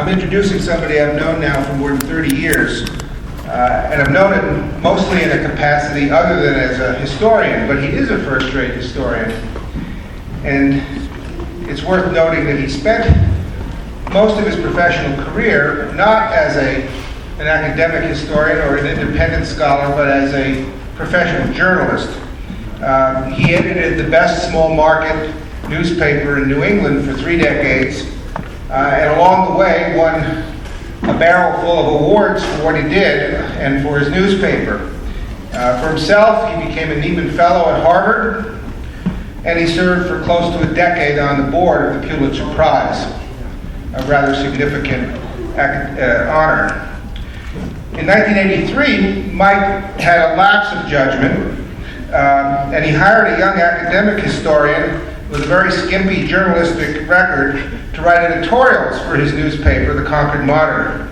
I'm introducing somebody I've known now for more than 30 years, and I've known him mostly in a capacity other than as a historian, but he is a first-rate historian. And it's worth noting that he spent most of his professional career not as an academic historian or an independent scholar, but as a professional journalist. He edited the best small market newspaper in New England for 3 decades, and along the way won a barrel full of awards for what he did and for his newspaper. For himself, he became a Nieman Fellow at Harvard, and he served for close to a decade on the board of the Pulitzer Prize, a rather significant honor. In 1983, Mike had a lapse of judgment, and he hired a young academic historian with a very skimpy journalistic record to write editorials for his newspaper, the Concord Monitor.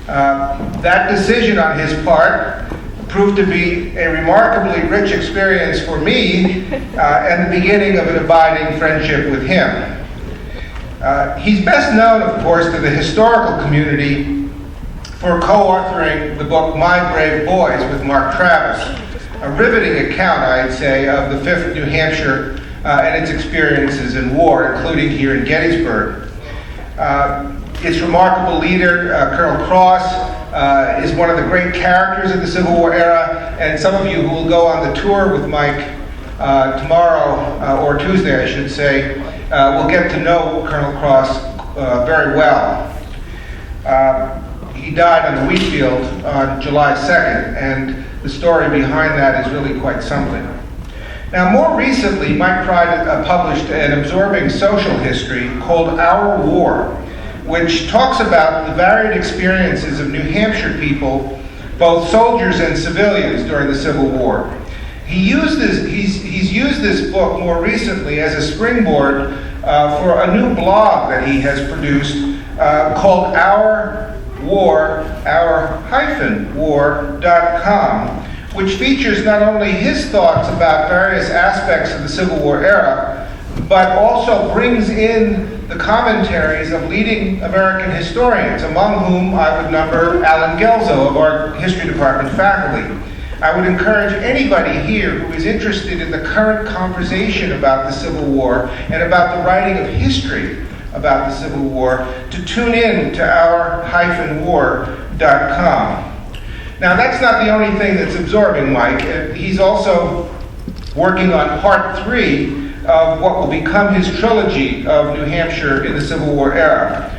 That decision on his part proved to be a remarkably rich experience for me and the beginning of an abiding friendship with him. He's best known, of course, to the historical community for co-authoring the book My Brave Boys with Mark Travis, a riveting account, I'd say, of the 5th New Hampshire and its experiences in war, including here in Gettysburg. Its remarkable leader, Colonel Cross, is one of the great characters of the Civil War era, and some of you who will go on the tour with Mike tomorrow, or Tuesday, I should say, will get to know Colonel Cross very well. He died on the wheat field on July 2nd, and the story behind that is really quite something. Now, more recently, Mike Pride published an absorbing social history called Our War, which talks about the varied experiences of New Hampshire people, both soldiers and civilians, during the Civil War. He's used this book more recently as a springboard for a new blog that he has produced called our-war.com, which features not only his thoughts about various aspects of the Civil War era, but also brings in the commentaries of leading American historians, among whom I would number Alan Gelzo of our history department faculty. I would encourage anybody here who is interested in the current conversation about the Civil War and about the writing of history about the Civil War to tune in to our-war.com. Now, that's not the only thing that's absorbing Mike. He's also working on part 3 of what will become his trilogy of New Hampshire in the Civil War era,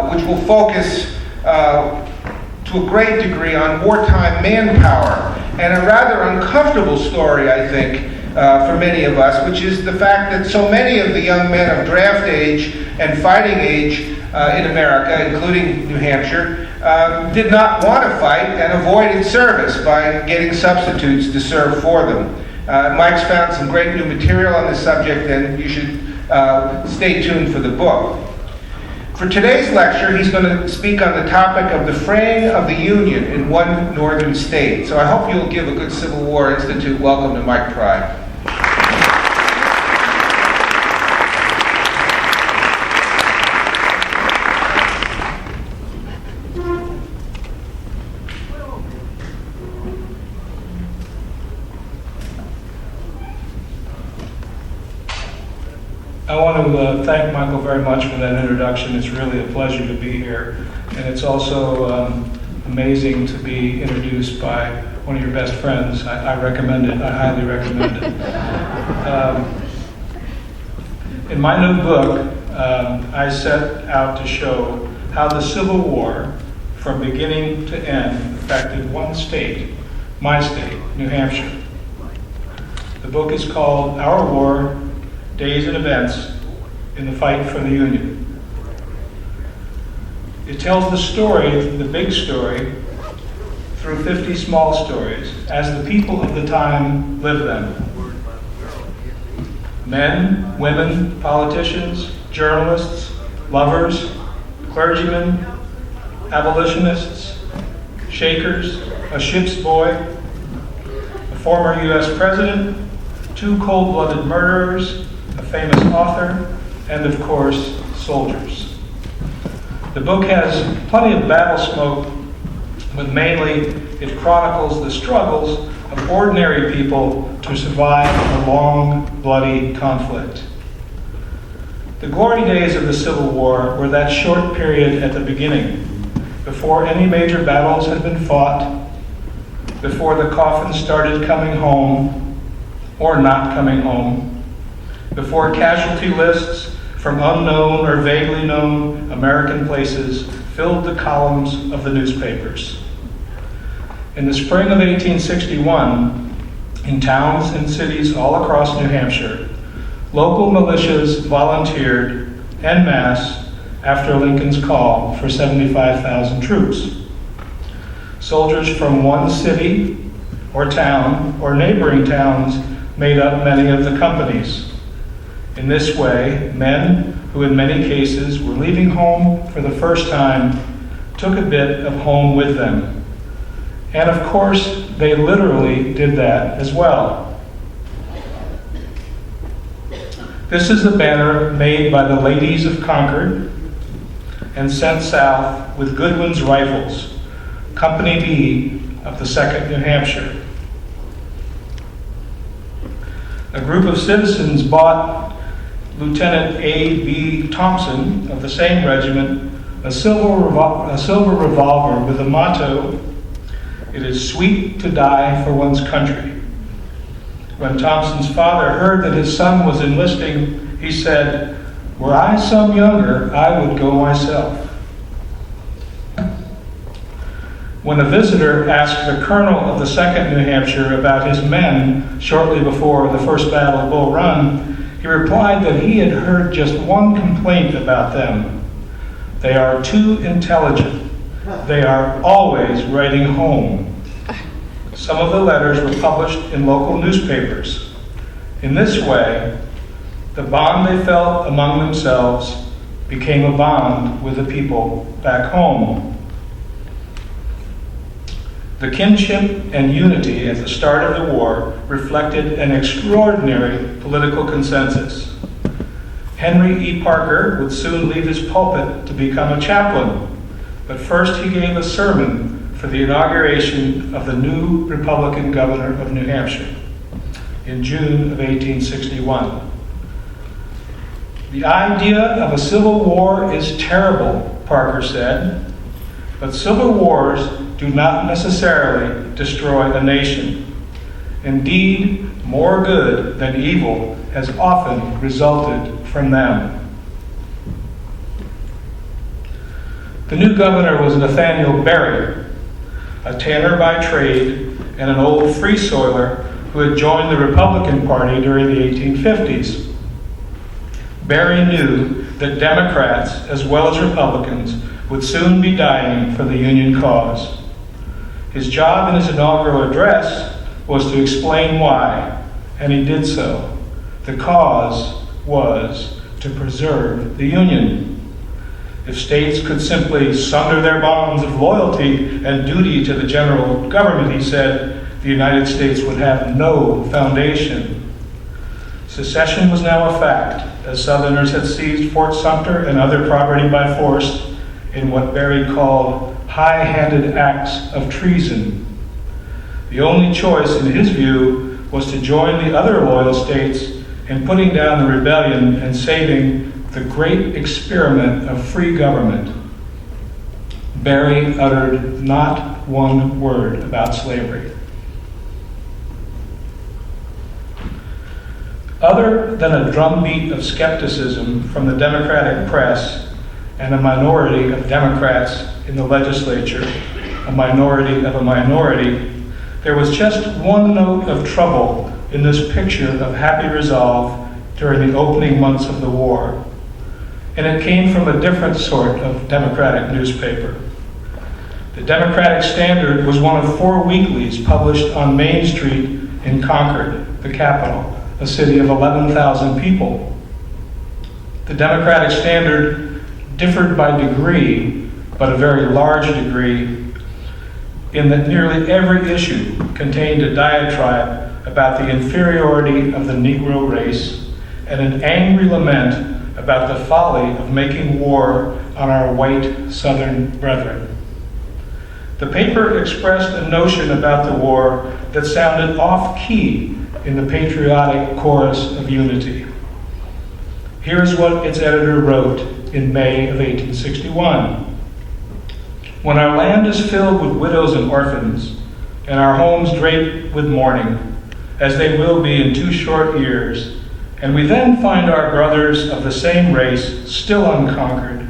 which will focus to a great degree on wartime manpower, and a rather uncomfortable story, I think, for many of us, which is the fact that so many of the young men of draft age and fighting age in America, including New Hampshire, did not want to fight and avoided service by getting substitutes to serve for them. Mike's found some great new material on this subject, and you should stay tuned for the book. For today's lecture, he's going to speak on the topic of the fraying of the Union in one northern state. So I hope you'll give a good Civil War Institute welcome to Mike Pride. I want to thank Michael very much for that introduction. It's really a pleasure to be here. And it's also amazing to be introduced by one of your best friends. I recommend it. I highly recommend it. In my new book, I set out to show how the Civil War, from beginning to end, affected one state, my state, New Hampshire. The book is called Our War, Days and Events in the Fight for the Union. It tells the story, the big story, through 50 small stories, as the people of the time lived them. Men, women, politicians, journalists, lovers, clergymen, abolitionists, Shakers, a ship's boy, a former U.S. president, 2 cold-blooded murderers, a famous author, and of course, soldiers. The book has plenty of battle smoke, but mainly it chronicles the struggles of ordinary people to survive a long, bloody conflict. The glory days of the Civil War were that short period at the beginning, before any major battles had been fought, before the coffins started coming home or not coming home, before casualty lists from unknown or vaguely known American places filled the columns of the newspapers. In the spring of 1861, in towns and cities all across New Hampshire, local militias volunteered en masse after Lincoln's call for 75,000 troops. Soldiers from one city or town or neighboring towns made up many of the companies. In this way, men who in many cases were leaving home for the first time took a bit of home with them. And of course, they literally did that as well. This is the banner made by the ladies of Concord and sent south with Goodwin's rifles, Company B of the Second New Hampshire. A group of citizens bought Lieutenant A.B. Thompson of the same regiment a silver revolver with the motto, "It is sweet to die for one's country." When Thompson's father heard that his son was enlisting, he said, "Were I some younger, I would go myself." When a visitor asked the colonel of the Second New Hampshire about his men shortly before the First Battle of Bull Run, he replied that he had heard just one complaint about them. They are too intelligent. They are always writing home. Some of the letters were published in local newspapers. In this way, the bond they felt among themselves became a bond with the people back home. The kinship and unity at the start of the war reflected an extraordinary political consensus. Henry E. Parker would soon leave his pulpit to become a chaplain, but first he gave a sermon for the inauguration of the new Republican governor of New Hampshire in June of 1861. "The idea of a civil war is terrible," Parker said, "but civil wars do not necessarily destroy a nation. Indeed, more good than evil has often resulted from them." The new governor was Nathaniel Berry, a tanner by trade and an old free soiler who had joined the Republican Party during the 1850s. Berry knew that Democrats, as well as Republicans, would soon be dying for the Union cause. His job in his inaugural address was to explain why, and he did so. The cause was to preserve the Union. If states could simply sunder their bonds of loyalty and duty to the general government, he said, the United States would have no foundation. Secession was now a fact, as Southerners had seized Fort Sumter and other property by force in what Berry called high-handed acts of treason. The only choice, in his view, was to join the other loyal states in putting down the rebellion and saving the great experiment of free government. Berry uttered not one word about slavery. Other than a drumbeat of skepticism from the Democratic press and a minority of Democrats in the legislature, a minority of a minority, there was just one note of trouble in this picture of happy resolve during the opening months of the war. And it came from a different sort of Democratic newspaper. The Democratic Standard was one of 4 weeklies published on Main Street in Concord, the capital, a city of 11,000 people. The Democratic Standard differed by degree, but a very large degree, in that nearly every issue contained a diatribe about the inferiority of the Negro race and an angry lament about the folly of making war on our white Southern brethren. The paper expressed a notion about the war that sounded off-key in the patriotic chorus of unity. Here's what its editor wrote in May of 1861. When our land is filled with widows and orphans, and our homes draped with mourning, as they will be in 2 short years, and we then find our brothers of the same race still unconquered,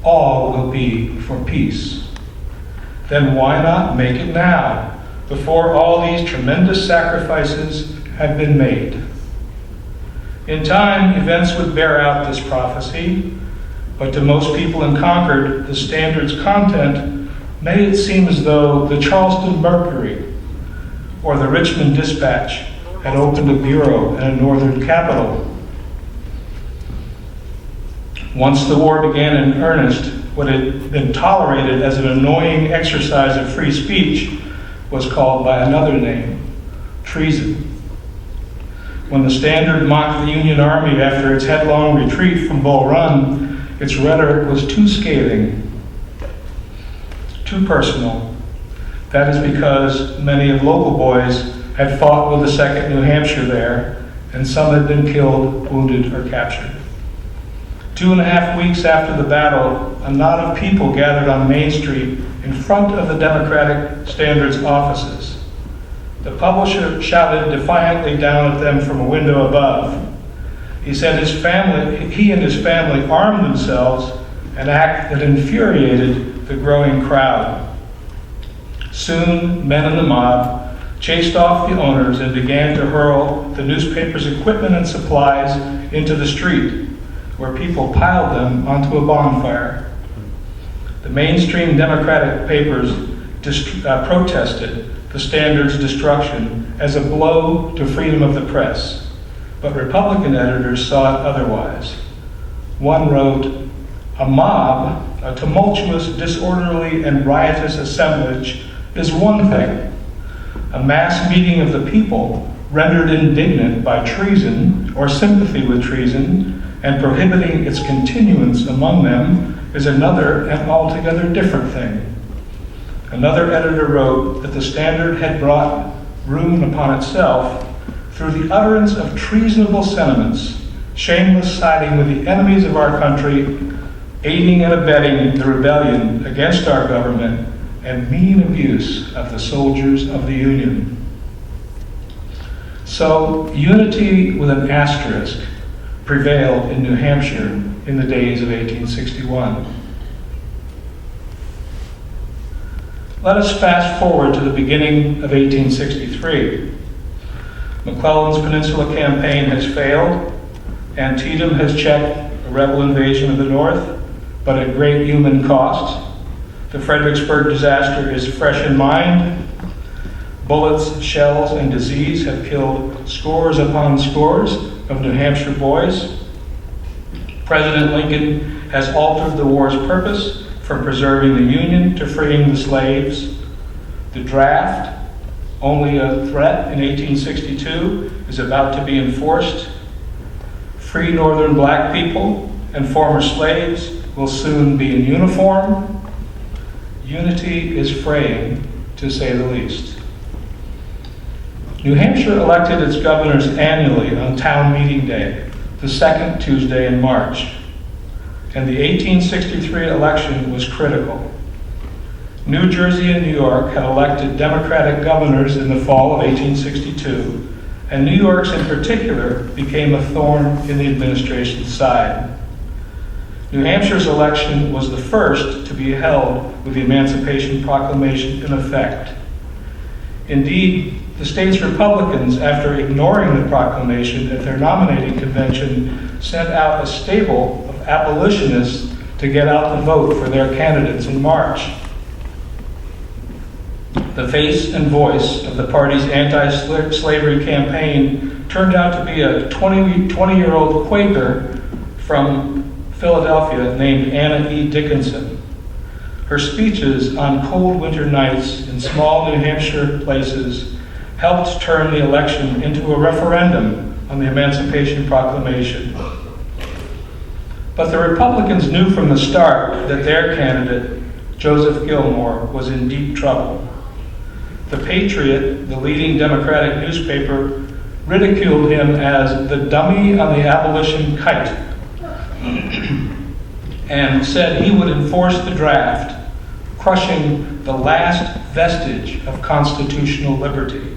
all will be for peace. Then why not make it now, before all these tremendous sacrifices have been made? In time, events would bear out this prophecy, but to most people in Concord, the Standard's content made it seem as though the Charleston Mercury or the Richmond Dispatch had opened a bureau in a northern capital. Once the war began in earnest, what had been tolerated as an annoying exercise of free speech was called by another name, treason. When the Standard mocked the Union Army after its headlong retreat from Bull Run, its rhetoric was too scathing, too personal. That is because many of local boys had fought with the Second New Hampshire there, and some had been killed, wounded, or captured. 2.5 weeks after the battle, a knot of people gathered on Main Street in front of the Democratic Standard's offices. The publisher shouted defiantly down at them from a window above. He said he and his family armed themselves, an act that infuriated the growing crowd. Soon, men in the mob chased off the owners and began to hurl the newspaper's equipment and supplies into the street, where people piled them onto a bonfire. The mainstream Democratic papers protested the Standard's destruction as a blow to freedom of the press. But Republican editors saw it otherwise. One wrote, "A mob, a tumultuous, disorderly, and riotous assemblage is one thing. A mass meeting of the people, rendered indignant by treason or sympathy with treason, and prohibiting its continuance among them, is another and altogether different thing." Another editor wrote that the Standard had brought ruin upon itself through the utterance of treasonable sentiments, shameless siding with the enemies of our country, aiding and abetting the rebellion against our government, and mean abuse of the soldiers of the Union. So, unity with an asterisk prevailed in New Hampshire in the days of 1861. Let us fast forward to the beginning of 1863. McClellan's Peninsula campaign has failed. Antietam has checked a rebel invasion of the North, but at great human cost. The Fredericksburg disaster is fresh in mind. Bullets, shells, and disease have killed scores upon scores of New Hampshire boys. President Lincoln has altered the war's purpose from preserving the Union to freeing the slaves. The draft, only a threat in 1862, is about to be enforced. Free northern black people and former slaves will soon be in uniform. Unity is fraying, to say the least. New Hampshire elected its governors annually on town meeting day, the second Tuesday in March. And the 1863 election was critical. New Jersey and New York had elected Democratic governors in the fall of 1862, and New York's in particular became a thorn in the administration's side. New Hampshire's election was the first to be held with the Emancipation Proclamation in effect. Indeed, the state's Republicans, after ignoring the proclamation at their nominating convention, sent out a stable of abolitionists to get out the vote for their candidates in March. The face and voice of the party's anti-slavery campaign turned out to be a 20-year-old Quaker from Philadelphia named Anna E. Dickinson. Her speeches on cold winter nights in small New Hampshire places helped turn the election into a referendum on the Emancipation Proclamation. But the Republicans knew from the start that their candidate, Joseph Gilmore, was in deep trouble. The Patriot, the leading Democratic newspaper, ridiculed him as the dummy on the abolition kite and said he would enforce the draft, crushing the last vestige of constitutional liberty.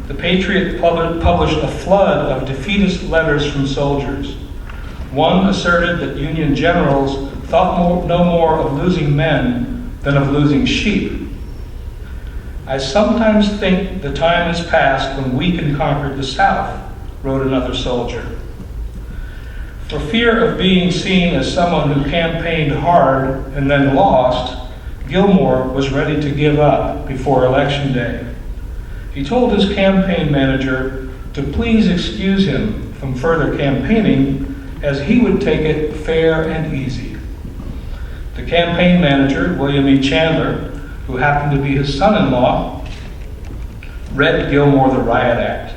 The Patriot published a flood of defeatist letters from soldiers. One asserted that Union generals thought no more of losing men than of losing sheep. "I sometimes think the time has passed when we can conquer the South," wrote another soldier. For fear of being seen as someone who campaigned hard and then lost, Gilmore was ready to give up before Election Day. He told his campaign manager to please excuse him from further campaigning, as he would take it fair and easy. The campaign manager, William E. Chandler, who happened to be his son-in-law, read Gilmore the Riot Act.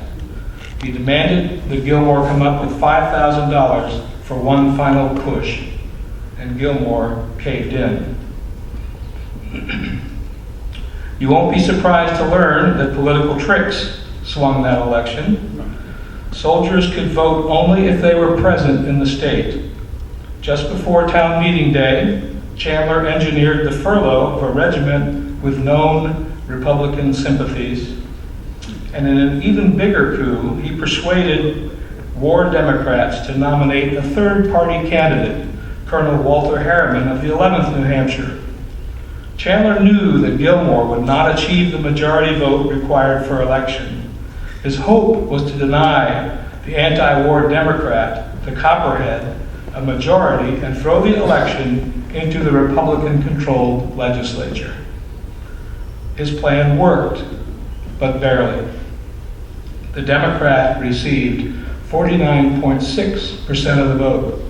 He demanded that Gilmore come up with $5,000 for one final push, and Gilmore caved in. You won't be surprised to learn that political tricks swung that election. Soldiers could vote only if they were present in the state. Just before town meeting day, Chandler engineered the furlough of a regiment with known Republican sympathies. And in an even bigger coup, he persuaded war Democrats to nominate a third-party candidate, Colonel Walter Harriman of the 11th New Hampshire. Chandler knew that Gilmore would not achieve the majority vote required for election. His hope was to deny the anti-war Democrat, the Copperhead, a majority and throw the election into the Republican-controlled legislature. His plan worked, but barely. The Democrat received 49.6% of the vote,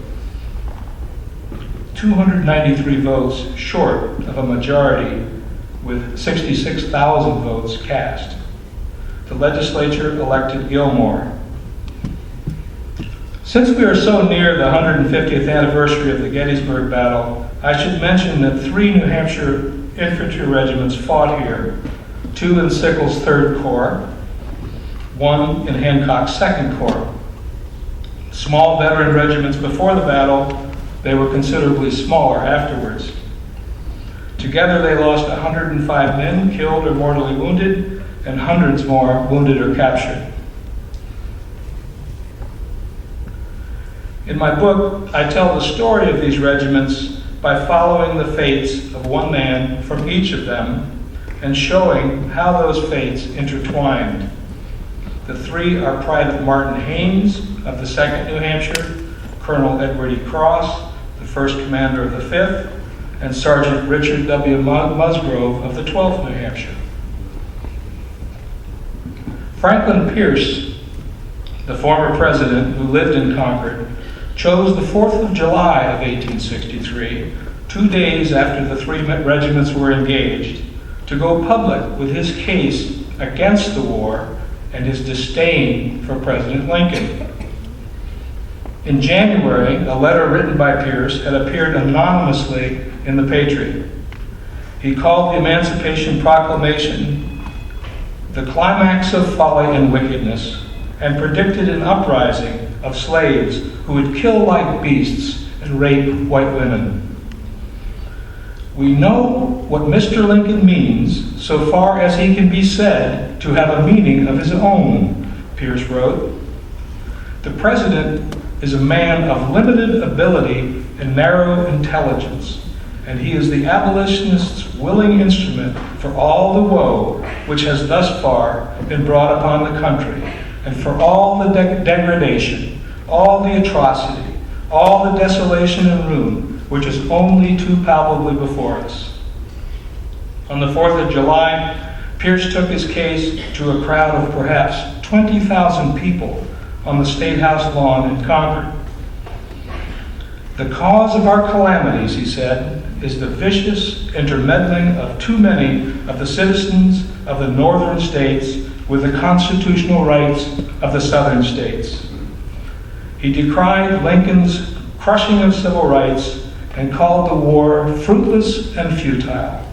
293 votes short of a majority with 66,000 votes cast. The legislature elected Gilmore. Since we are so near the 150th anniversary of the Gettysburg battle, I should mention that 3 New Hampshire infantry regiments fought here, 2 in Sickles' 3rd Corps, 1 in Hancock's 2nd Corps. Small veteran regiments before the battle, they were considerably smaller afterwards. Together they lost 105 men killed or mortally wounded, and hundreds more wounded or captured. In my book, I tell the story of these regiments by following the fates of one man from each of them and showing how those fates intertwined. The 3 are Private Martin Haynes of the 2nd New Hampshire, Colonel Edward E. Cross, the 1st Commander of the 5th, and Sergeant Richard W. Musgrove of the 12th New Hampshire. Franklin Pierce, the former president who lived in Concord, chose the 4th of July of 1863, 2 days after the 3 regiments were engaged, to go public with his case against the war and his disdain for President Lincoln. In January, a letter written by Pierce had appeared anonymously in the Patriot. He called the Emancipation Proclamation the climax of folly and wickedness, and predicted an uprising of slaves who would kill like beasts and rape white women. We know what Mr. Lincoln means so far as he can be said to have a meaning of his own, Pierce wrote. The president is a man of limited ability and narrow intelligence, and he is the abolitionists' willing instrument for all the woe which has thus far been brought upon the country, and for all the degradation, all the atrocity, all the desolation and ruin which is only too palpably before us. On the 4th of July, Pierce took his case to a crowd of perhaps 20,000 people on the State House lawn in Concord. The cause of our calamities, he said, is the vicious intermeddling of too many of the citizens of the northern states with the constitutional rights of the southern states. He decried Lincoln's crushing of civil rights, and called the war fruitless and futile,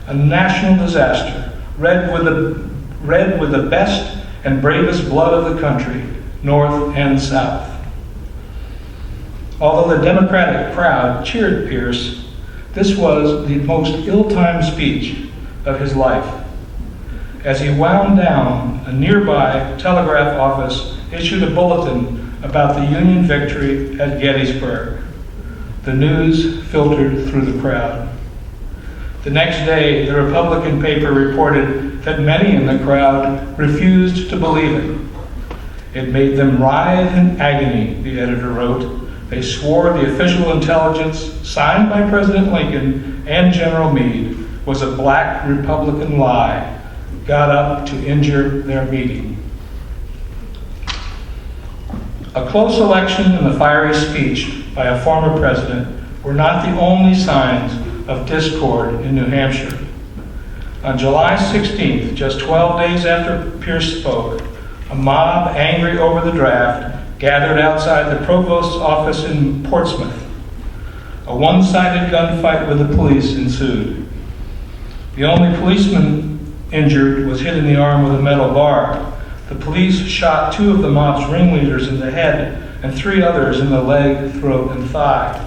a national disaster, red with the best and bravest blood of the country, North and South. Although the Democratic crowd cheered Pierce, this was the most ill-timed speech of his life. As he wound down, a nearby telegraph office issued a bulletin about the Union victory at Gettysburg. The news filtered through the crowd. The next day, the Republican paper reported that many in the crowd refused to believe it. It made them writhe in agony, the editor wrote. They swore the official intelligence signed by President Lincoln and General Meade was a black Republican lie, got up to injure their meeting. A close election and the fiery speech by a former president were not the only signs of discord in New Hampshire. On July 16th, just 12 days after Pierce spoke, a mob angry over the draft gathered outside the provost's office in Portsmouth. A one-sided gunfight with the police ensued. The only policeman injured was hit in the arm with a metal bar. The police shot 2 of the mob's ringleaders in the head and 3 others in the leg, throat, and thigh.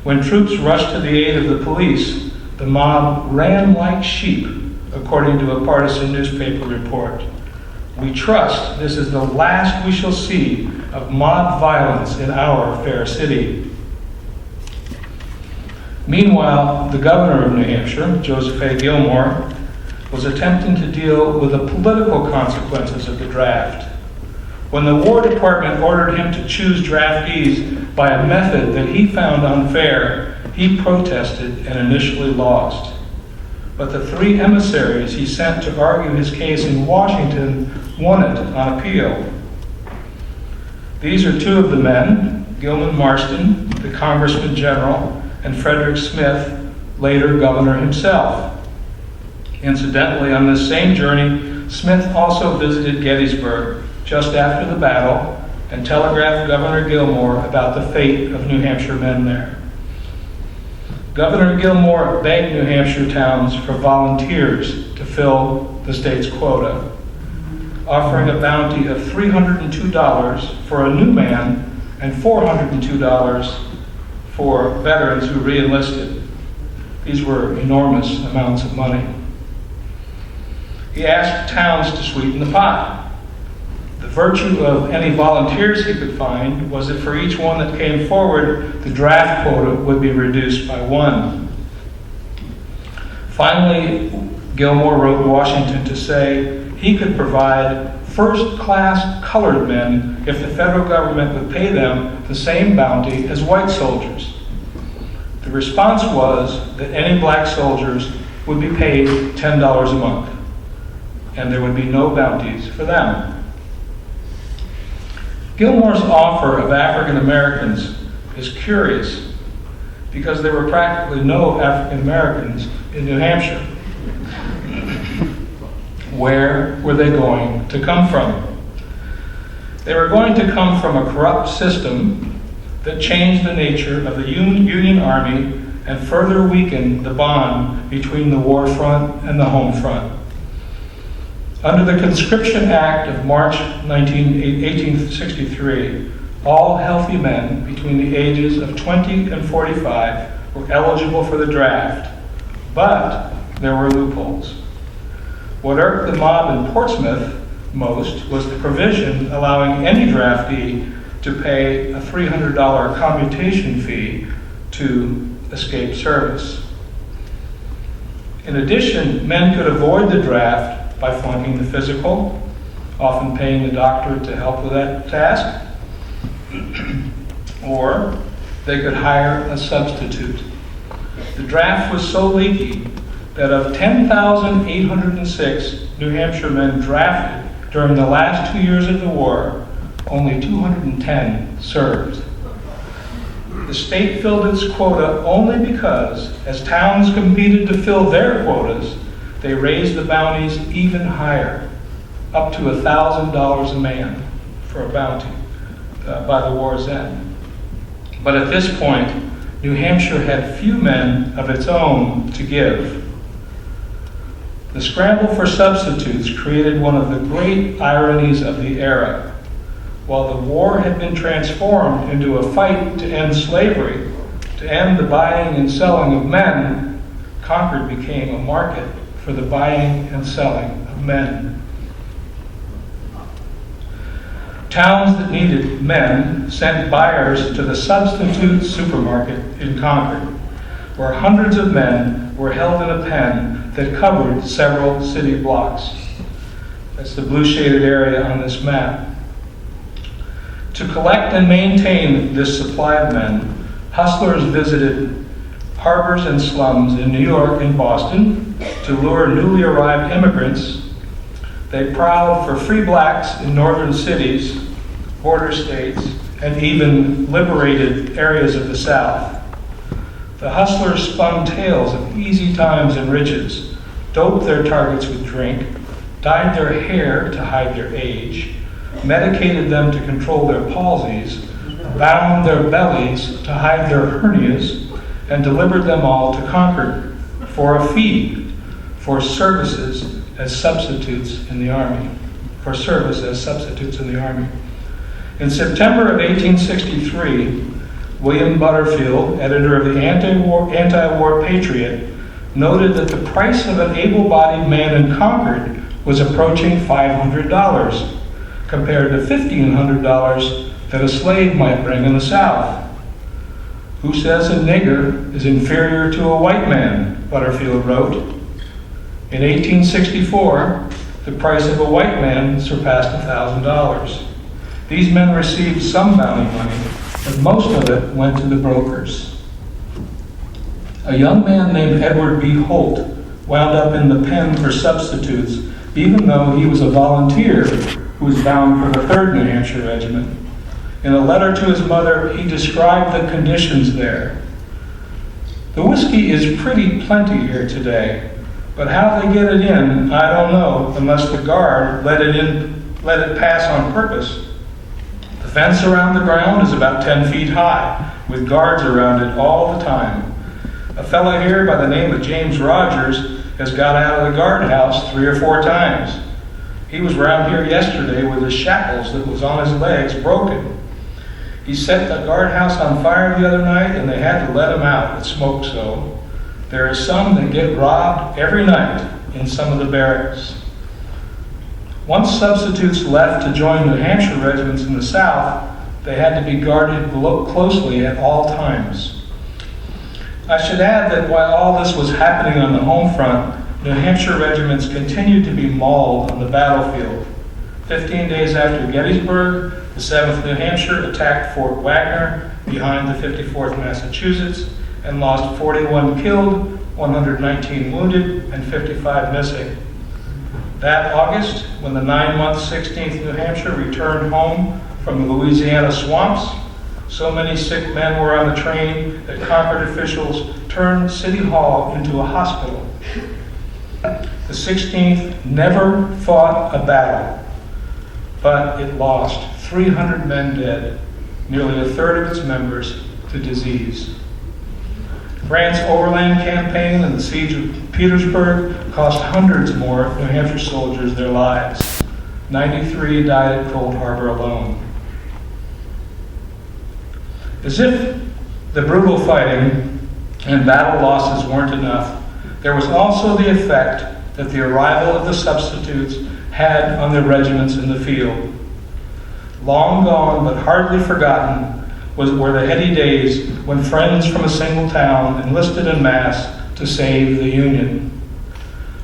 When troops rushed to the aid of the police, the mob ran like sheep, according to a partisan newspaper report. We trust this is the last we shall see of mob violence in our fair city. Meanwhile, the governor of New Hampshire, Joseph A. Gilmore, was attempting to deal with the political consequences of the draft. When the War Department ordered him to choose draftees by a method that he found unfair, he protested and initially lost. But the 3 emissaries he sent to argue his case in Washington won it on appeal. These are 2 of the men, Gilman Marston, the Congressman General, and Frederick Smith, later governor himself. Incidentally, on this same journey, Smith also visited Gettysburg just after the battle and telegraphed Governor Gilmore about the fate of New Hampshire men there. Governor Gilmore begged New Hampshire towns for volunteers to fill the state's quota, offering a bounty of $302 for a new man and $402 for veterans who re-enlisted. These were enormous amounts of money. He asked towns to sweeten the pot. The virtue of any volunteers he could find was that for each one that came forward, the draft quota would be reduced by 1. Finally, Gilmore wrote Washington to say he could provide first-class colored men if the federal government would pay them the same bounty as white soldiers. The response was that any black soldiers would be paid $10 a month, and there would be no bounties for them. Gilmore's offer of African Americans is curious because there were practically no African Americans in New Hampshire. Where were they going to come from? They were going to come from a corrupt system that changed the nature of the Union Army and further weakened the bond between the war front and the home front. Under the Conscription Act of March 1863, all healthy men between the ages of 20 and 45 were eligible for the draft, but there were loopholes. What irked the mob in Portsmouth most was the provision allowing any draftee to pay a $300 commutation fee to escape service. In addition, men could avoid the draft by flunking the physical, often paying the doctor to help with that task, or they could hire a substitute. The draft was so leaky that of 10,806 New Hampshire men drafted during the last 2 years of the war, only 210 served. The state filled its quota only because, as towns competed to fill their quotas, they raised the bounties even higher, up to $1,000 a man for a bounty by the war's end. But at this point, New Hampshire had few men of its own to give. The scramble for substitutes created one of the great ironies of the era. While the war had been transformed into a fight to end slavery, to end the buying and selling of men, Concord became a market for the buying and selling of men. Towns that needed men sent buyers to the substitute supermarket in Concord, where hundreds of men were held in a pen that covered several city blocks. That's the blue shaded area on this map. To collect and maintain this supply of men, hustlers visited harbors and slums in New York and Boston to lure newly arrived immigrants. They prowled for free blacks in northern cities, border states, and even liberated areas of the South. The hustlers spun tales of easy times and riches, doped their targets with drink, dyed their hair to hide their age, medicated them to control their palsies, bound their bellies to hide their hernias, and delivered them all to Concord for a fee for services as substitutes in the army. For service as substitutes in the army. In September of 1863, William Butterfield, editor of the Anti-War Patriot, noted that the price of an able-bodied man in Concord was approaching $500, compared to $1,500 that a slave might bring in the South. Who says a nigger is inferior to a white man, Butterfield wrote. In 1864, the price of a white man surpassed $1,000. These men received some bounty money, but most of it went to the brokers. A young man named Edward B. Holt wound up in the pen for substitutes, even though he was a volunteer who was bound for the 3rd New Hampshire Regiment. In a letter to his mother, he described the conditions there. The whiskey is pretty plenty here today, but how they get it in, I don't know, unless the guard let it pass on purpose. The fence around the ground is about 10 feet high, with guards around it all the time. A fellow here by the name of James Rogers has got out of the guardhouse 3 or 4 times. He was round here yesterday with his shackles that was on his legs broken. He set the guardhouse on fire the other night and they had to let him out. It smoked so. There are some that get robbed every night in some of the barracks. Once substitutes left to join New Hampshire regiments in the South, they had to be guarded closely at all times. I should add that while all this was happening on the home front, New Hampshire regiments continued to be mauled on the battlefield. 15 days after Gettysburg, the 7th New Hampshire attacked Fort Wagner behind the 54th Massachusetts and lost 41 killed, 119 wounded, and 55 missing. That August, when the 9-month 16th New Hampshire returned home from the Louisiana swamps, so many sick men were on the train that Concord officials turned City Hall into a hospital. The 16th never fought a battle, but it lost 300 men dead, nearly a third of its members to disease. Grant's overland campaign and the siege of Petersburg cost hundreds more New Hampshire soldiers their lives. 93 died at Cold Harbor alone. As if the brutal fighting and battle losses weren't enough, there was also the effect that the arrival of the substitutes had on their regiments in the field. Long gone, but hardly forgotten, were the heady days when friends from a single town enlisted en masse to save the Union.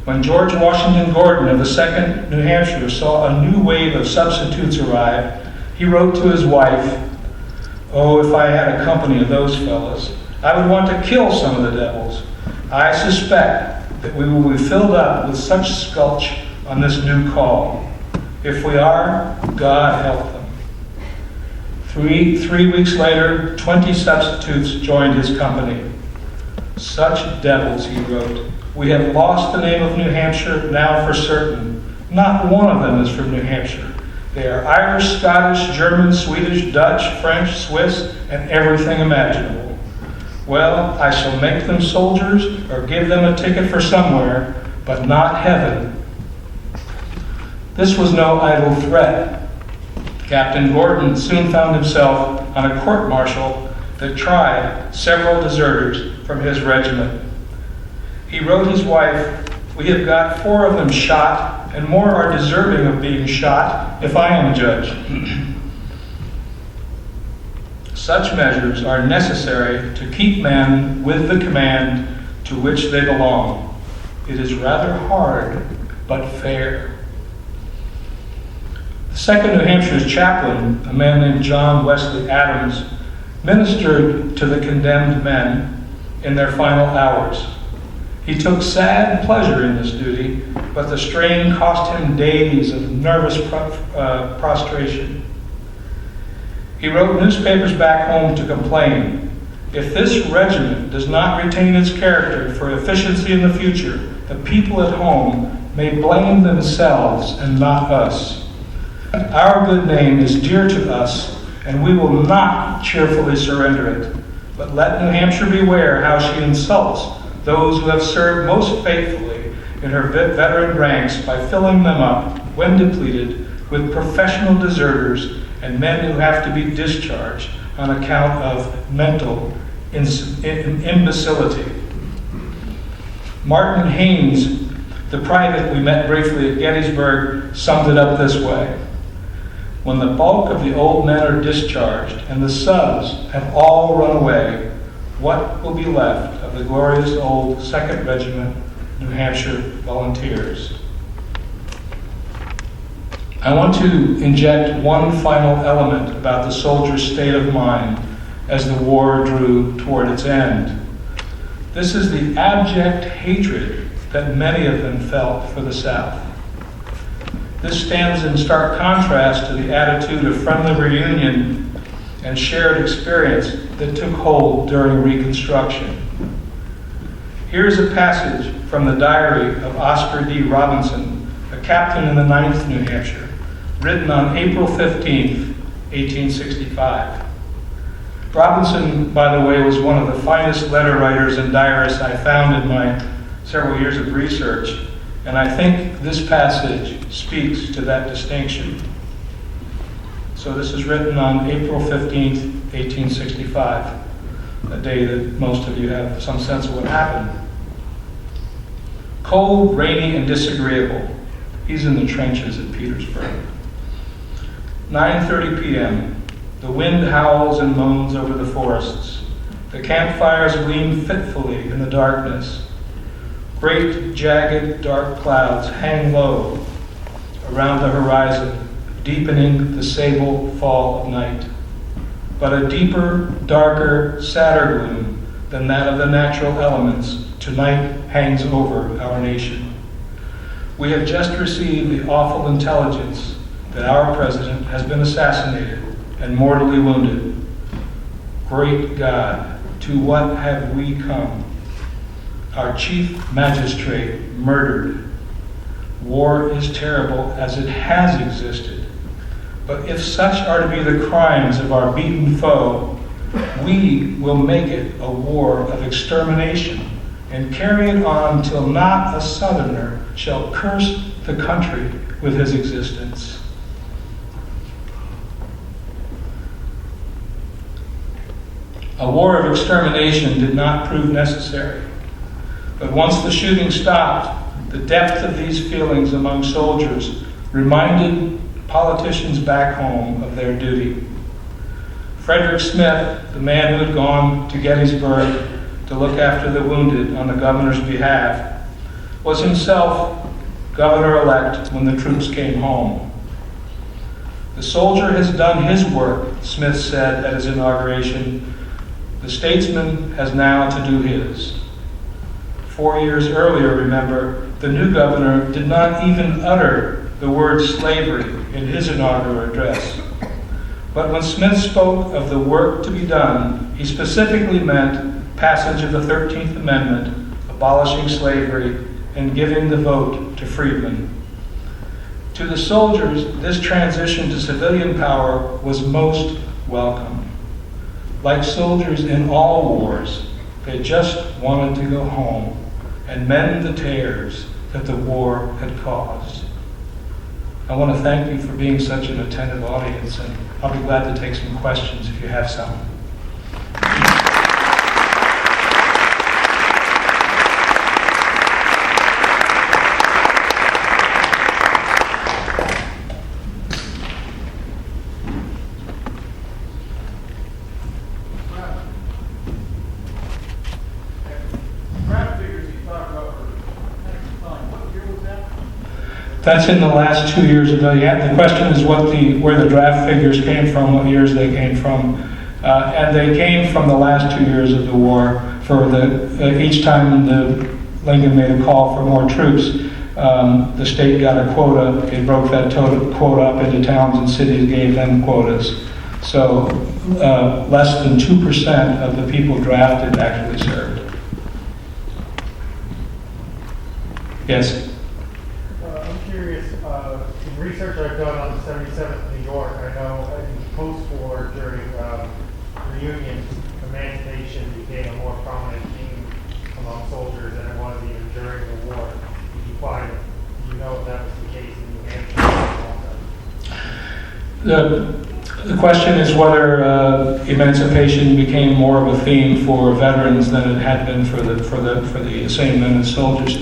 When George Washington Gordon of the Second New Hampshire saw a new wave of substitutes arrive, he wrote to his wife, "Oh, if I had a company of those fellows, I would want to kill some of the devils. I suspect that we will be filled up with such skulch on this new call. If we are, God help them." Three weeks later, 20 substitutes joined his company. "Such devils," he wrote. "We have lost the name of New Hampshire now for certain. Not one of them is from New Hampshire. They are Irish, Scottish, German, Swedish, Dutch, French, Swiss, and everything imaginable. Well, I shall make them soldiers or give them a ticket for somewhere, but not heaven. This was no idle threat. Captain Gordon soon found himself on a court-martial that tried several deserters from his regiment. He wrote his wife, "We have got 4 of them shot, and more are deserving of being shot if I am a judge." Such measures are necessary to keep men with the command to which they belong. It is rather hard, but fair. The Second New Hampshire's chaplain, a man named John Wesley Adams, ministered to the condemned men in their final hours. He took sad pleasure in this duty, but the strain cost him days of nervous prostration. He wrote newspapers back home to complain, "If this regiment does not retain its character for efficiency in the future, the people at home may blame themselves and not us. Our good name is dear to us, and we will not cheerfully surrender it. But let New Hampshire beware how she insults those who have served most faithfully in her veteran ranks by filling them up, when depleted, with professional deserters and men who have to be discharged on account of mental imbecility." Martin Haynes, the private we met briefly at Gettysburg, summed it up this way: "When the bulk of the old men are discharged and the subs have all run away, what will be left of the glorious old 2nd Regiment, New Hampshire Volunteers?" I want to inject one final element about the soldiers' state of mind as the war drew toward its end. This is the abject hatred that many of them felt for the South. This stands in stark contrast to the attitude of friendly reunion and shared experience that took hold during Reconstruction. Here's a passage from the diary of Oscar D. Robinson, a captain in the 9th New Hampshire, written on April 15th, 1865. Robinson, by the way, was one of the finest letter writers and diarists I found in my several years of research, and I think this passage speaks to that distinction. So this is written on April 15th, 1865, a day that most of you have some sense of what happened. Cold, rainy, and disagreeable. He's in the trenches at Petersburg. 9:30 p.m. The wind howls and moans over the forests. The campfires gleam fitfully in the darkness. Great, jagged, dark clouds hang low around the horizon, deepening the sable fall of night. But a deeper, darker, sadder gloom than that of the natural elements tonight hangs over our nation. We have just received the awful intelligence that our president has been assassinated and mortally wounded. Great God, to what have we come? Our chief magistrate murdered. War is terrible as it has existed. But if such are to be the crimes of our beaten foe, we will make it a war of extermination and carry it on till not a Southerner shall curse the country with his existence. A war of extermination did not prove necessary. But once the shooting stopped, the depth of these feelings among soldiers reminded politicians back home of their duty. Frederick Smith, the man who had gone to Gettysburg to look after the wounded on the governor's behalf, was himself governor-elect when the troops came home. "The soldier has done his work," Smith said at his inauguration. "The statesman has now to do his." 4 years earlier, remember, the new governor did not even utter the word slavery in his inaugural address. But when Smith spoke of the work to be done, he specifically meant passage of the 13th Amendment, abolishing slavery, and giving the vote to freedmen. To the soldiers, this transition to civilian power was most welcome. like soldiers in all wars, they just wanted to go home and mend the tears that the war had caused. I want to thank you for being such an attentive audience, and I'll be glad to take some questions if you have some. That's in the last 2 years of the question is where the draft figures came from, what years they came from. And they came from the last 2 years of the war. For each time Lincoln made a call for more troops, the state got a quota. It broke that quota up into towns and cities, gave them quotas. So less than 2% of the people drafted actually served. Yes? In research I've done on the 77th New York, I know in post-war during the Union, emancipation became a more prominent theme among soldiers than it was even during the war. Do you know if that was the case in New Hampshire? The question is whether emancipation became more of a theme for veterans than it had been for the same men as soldiers.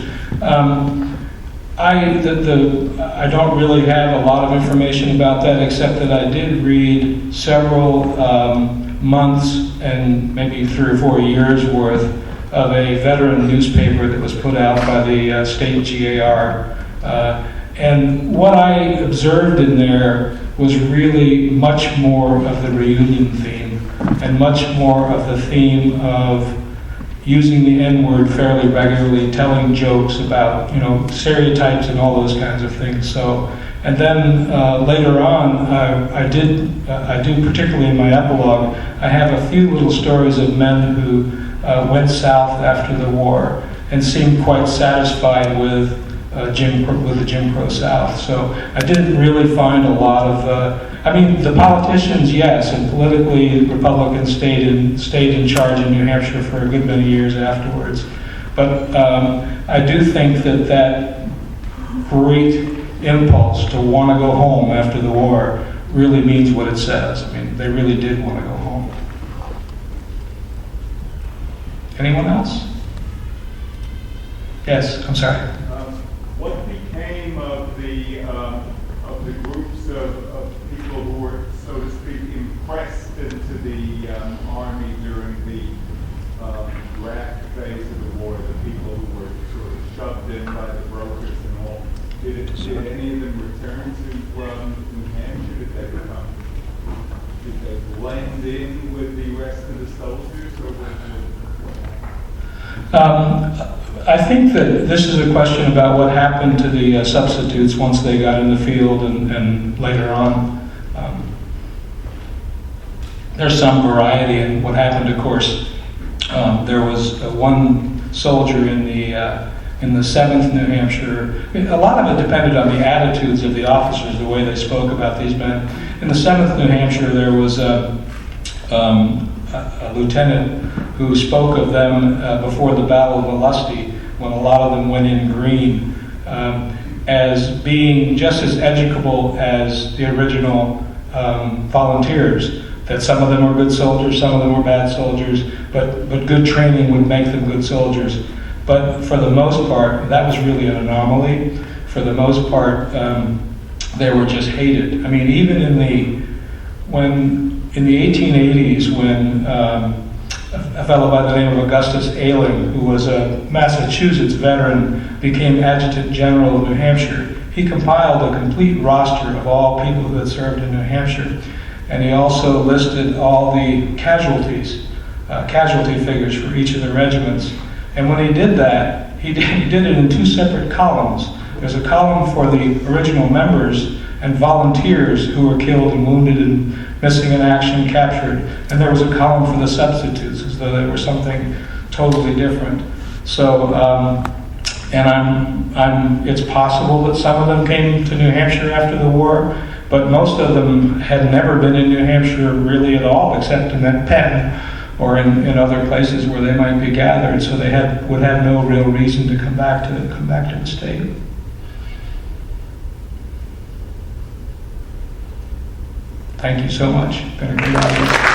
I don't really have a lot of information about that, except that I did read several months and maybe 3 or 4 years worth of a veteran newspaper that was put out by the state GAR. And what I observed in there was really much more of the reunion theme and much more of the theme of using the N-word fairly regularly, telling jokes about, stereotypes and all those kinds of things. So, and then later on, I do particularly in my epilogue, I have a few little stories of men who went south after the war and seemed quite satisfied with the Jim Crow South. So I didn't really find a lot of. The politicians, yes, and politically, Republicans stayed in charge in New Hampshire for a good many years afterwards. But I do think that great impulse to want to go home after the war really means what it says. They really did want to go home. Anyone else? Yes, I'm sorry. What became of the groups of people who were, so to speak, impressed into the army during the draft phase of the war? The people who were sort of shoved in by the brokers and all. Did any of them return to New Hampshire? Did they blend in with the rest of the soldiers, or I think that this is a question about what happened to the substitutes once they got in the field and later on. There's some variety in what happened, of course. There was one soldier in the 7th New Hampshire. A lot of it depended on the attitudes of the officers, the way they spoke about these men. In the 7th New Hampshire, there was a lieutenant who spoke of them before the Battle of Militias, when a lot of them went in green, as being just as educable as the original volunteers. That some of them were good soldiers, some of them were bad soldiers, but good training would make them good soldiers. But for the most part, that was really an anomaly. For the most part, they were just hated. Even in the 1880s, when a fellow by the name of Augustus Ayling, who was a Massachusetts veteran, became Adjutant General of New Hampshire, he compiled a complete roster of all people who had served in New Hampshire. And he also listed all the casualty figures for each of the regiments. And when he did that, he did it in 2 separate columns. There's a column for the original members and volunteers who were killed and wounded and missing in action, captured. And there was a column for the substitutes, as though they were something totally different. So And it's possible that some of them came to New Hampshire after the war, but most of them had never been in New Hampshire really at all, except in that pen or in other places where they might be gathered. So they would have no real reason to come back to the state. Thank you so much. It's been a great audience.